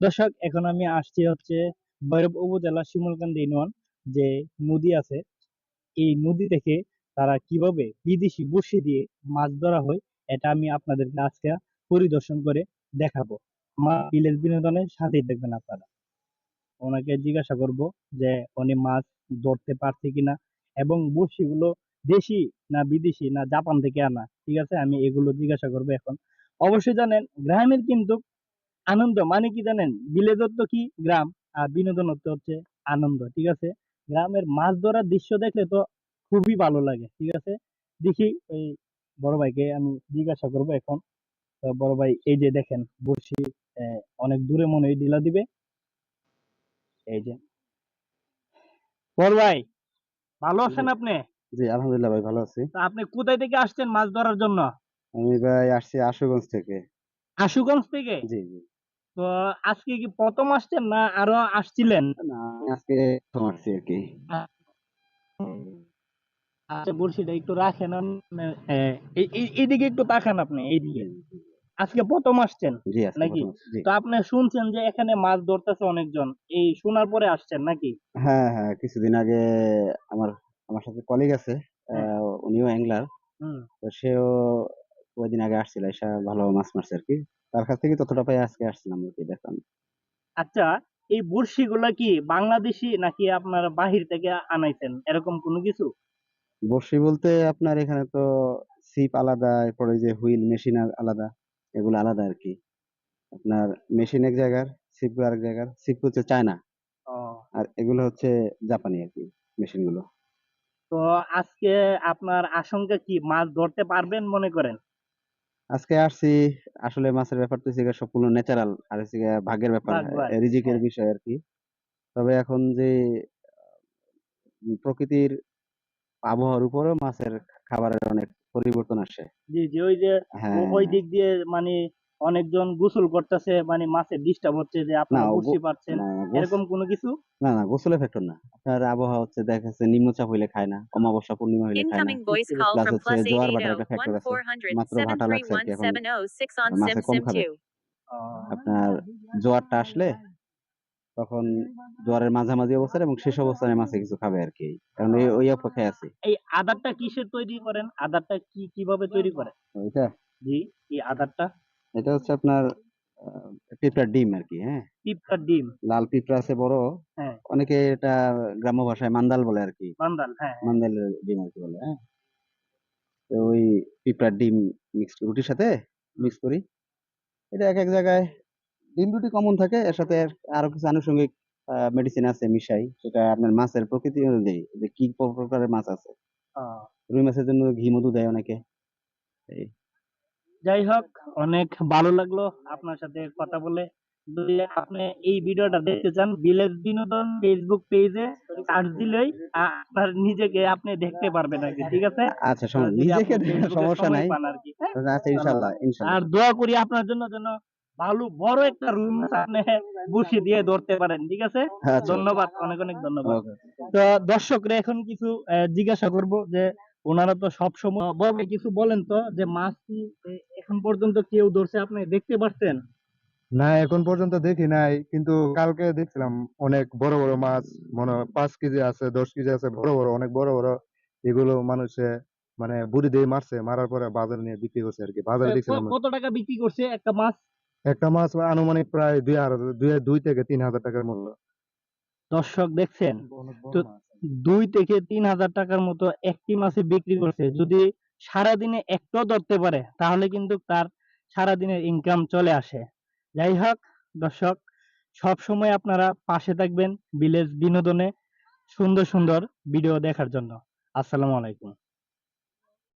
দর্শক, এখন আমি আসছি হচ্ছে ভৈরব উপজেলা শিমুলকান্দি ইউনিয়ন। যে নদী আছে, এই নদী থেকে তারা কিভাবে বিদেশি বড়শি দিয়ে মাছ ধরা হয়, এটা আমি আপনাদেরকে আজকে পরিদর্শন করে দেখাবো। আমার বিলেজ বিনোদনের সাথেই দেখবেন আপনারা। ওনাকে জিজ্ঞাসা করব যে উনি মাছ ধরতে পারছে কিনা, এবং বড়শিগুলো দেশি না বিদেশি না জাপান থেকে আনা। ঠিক আছে, আমি এগুলো জিজ্ঞাসা করবো এখন। অবশ্যই জানেন, গ্রামের কিন্তু আনন্দ মানে কি জানেন, বিলেজত্ব কি গ্রাম, আর বিনোদনত্ব হচ্ছে আনন্দ। ঠিক আছে, গ্রামের মাছ ধরার দৃশ্য দেখলে তো খুবই ভালো লাগে। ঠিক আছে, দেখি ওই বড় ভাইকে আমি জিজ্ঞাসা করবো এখন। তো বড় ভাই, এই যে দেখেন বড়শি, অনেক দূরে মনে হয় ডিলা দিবে। এই যে বড় ভাই, ভালো জি আছেন আপনি? জি, আলহামদুলিল্লাহ ভাই, ভালো আছি। তো আপনি কোথায় থেকে আসছেন মাছ ধরার জন্য? আমি ভাই আসছি আশুগঞ্জ থেকে। আশুগঞ্জ থেকে? জি জি। তো আজকে কি প্রথম আসছেন না আরো আসছিলেন? না, আমি আজকে প্রথম আসছি আর কি। আচ্ছা, বড়শিটা একটু রাখেন। এইদিকে একটু তাকান আপনি, এইদিকে। জি আজকে প্রথম আসছেন জি, আজকে নাকি? প্রথম আসছি। জি। তো আপনি শুনছেন যে এখানে মাছ ধরতেছে অনেকজন, এই শোনার পরে আসছেন নাকি? হ্যাঁ হ্যাঁ, কিছুদিন আগে আমার আমার সাথে কলিগ আছে। হ্যাঁ। উনিও অ্যাংলার। হুম। তো সেও কয়েকদিন আগে আসছিল, এসে ভালো মাছ মারছে আর কি। তার কাছ থেকে ততটা পাই আজকে আসছিলাম আর কি, দেখলাম। আচ্ছা, এই বড়শি গুলা কি বাংলাদেশি নাকি আপনারা বাহির থেকে আনাইছেন, এরকম কোনো কিছু? বড়শি বলতে আপনার এখানে তো ছিপ আলাদা, এরপরে যে হুইল মেশিন আলাদা, এগুলো আলাদা আর কি। আপনার মেশিন এক জায়গার, ছিপ আরেক জায়গার। ছিপ হচ্ছে চায়না, ও, আর এগুলো হচ্ছে জাপানি আর কি, মেশিন গুলো। তো আজকে আপনার আশঙ্কা কি, মাছ ধরতে পারবেন মনে করেন? আজকে আসছি, আসলে মাছের ব্যাপার তো হচ্ছে গিয়ে সম্পূর্ণ ন্যাচারাল, আর হচ্ছে গিয়ে ভাগ্যের ব্যাপার, ভাগ ভাগ। রিজিকের হ্যাঁ। বিষয় আর কি। তবে এখন যে প্রকৃতির আবহাওয়ার উপরেও মাছের খাবারের অনেক পরিবর্তন আসে। জি জি, ওই যে ওই হ্যাঁ। দিক দিয়ে মানে অনেকজন গোসল করতেছে, মানে মাছের ডিস্টার্ব হচ্ছে যে না আপনারা বুঝতে পারছেন, না গোস এরকম কোনো কিছু? না না, গোসলের ফ্যাক্টর না। আপনার আবহাওয়া হচ্ছে দেখা যাচ্ছে নিম্নচাপ হইলে খায় না, অমাবস্যা পূর্ণিমা হইলে খায় না। Incoming voice বুঝতে call পারছি। প্লাস from হচ্ছে জোয়ার ভাটার একটা ফ্যাক্টর আছে। +8400 মাত্র ভাটা লাগছে আর কি, এখন 731-706 on মাছে Sim কম Sim খাবে। 2. আপনার জোয়ারটা আসলে তখন জোয়ারের মাঝামাঝি অবস্থায় এবং শেষ অবস্থায় মাছে কিছু খাবে আর কি, কারণ ওই অপেক্ষায় আছে। এই আদারটা কিসের তৈরি করেন, আদারটা কি কিভাবে তৈরি করেন? এটা জি, এই আদারটা। এটা হচ্ছে আপনার পিঁপড়ার ডিম আর কি। হ্যাঁ, পিঁপড়ার ডিম? লাল পিঁপড়া আছে বড়, হ্যাঁ। অনেকে এটা গ্রাম্য ভাষায় মান্দাল বলে আর কি। বান্দাল, হ্যাঁ হ্যাঁ। মান্দালের ডিম আর কি বলে। হ্যাঁ, তো ওই পিঁপড়ার ডিম মিক্স রুটির সাথে হুম। মিক্স করি। এটা এক এক জায়গায় ডিম রুটি কমন থাকে, এর সাথে আরো কিছু আনুষঙ্গিক মেডিসিন আছে মিশাই, সেটা আপনার মাছের প্রকৃতি অনুযায়ী যে কি প্রকারের মাছ আছে। আহ, রুই মাছের জন্য ঘি মধু দেয় অনেকে। এই যাই হোক, অনেক ভালো লাগলো আপনার সাথে কথা বলে। যদি আপনি এই ভিডিওটা দেখতে চান, ভিলেজ বিনোদন ফেসবুক পেজে সার্চ দিলেই আপনার নিজেকে আপনি দেখতে পারবেন আর কি। ঠিক আছে, আচ্ছা, যদি নিজেকে আপনি দেখার ফেসবুকে সমস্যা সময় নাই। পান আর কি। হ্যাঁ, আচ্ছা, ইনশাল্লাহ ধন্যবাদ। ইনশাল্লাহ। আর দোয়া করি আপনার জন্য যেন ভালো বড় একটা রুম আপনি বসে দিয়ে ধরতে পারেন। ঠিক আছে, আচ্ছা, ধন্যবাদ, অনেক অনেক ধন্যবাদ। ওকে। তো দর্শকরা এখন কিছু জিজ্ঞাসা করব যে ওনারা তো সব সময় বলে, কিছু বলেন তো যে মাছ কি এখন পর্যন্ত কেউ ধরছে আপনি দেখতে পারছেন? না, এখন পর্যন্ত দেখি নাই, কিন্তু কালকে দেখছিলাম অনেক বড় বড় মাছ। মনে হয় 5 কেজি আছে, 10 কেজি আছে, বড় বড়, অনেক বড় বড়। এগুলো মানুষে মানে বুড়ি দিয়ে মারছে, মারার পরে বাজারে নিয়ে বিক্রি করছে আর কি। বাজারে দেখছিলাম কত টাকা বিক্রি করছে একটা মাছ? একটা মাছ আনুমানিক প্রায় 2 থেকে 3 হাজার টাকার মূল্য। দর্শক দেখছেন অনেক তো, বড় মাছ। 2 থেকে 3 হাজার টাকার মতো একটি মাছে বিক্রি করছে। যদি সারাদিনে একটাও ধরতে পারে তাহলে কিন্তু তার সারাদিনের ইনকাম চলে আসে। যাই হোক দর্শক, সব সময় আপনারা পাশে থাকবেন ভিলেজ বিনোদনে সুন্দর সুন্দর ভিডিও দেখার জন্য। আসসালামু আলাইকুম।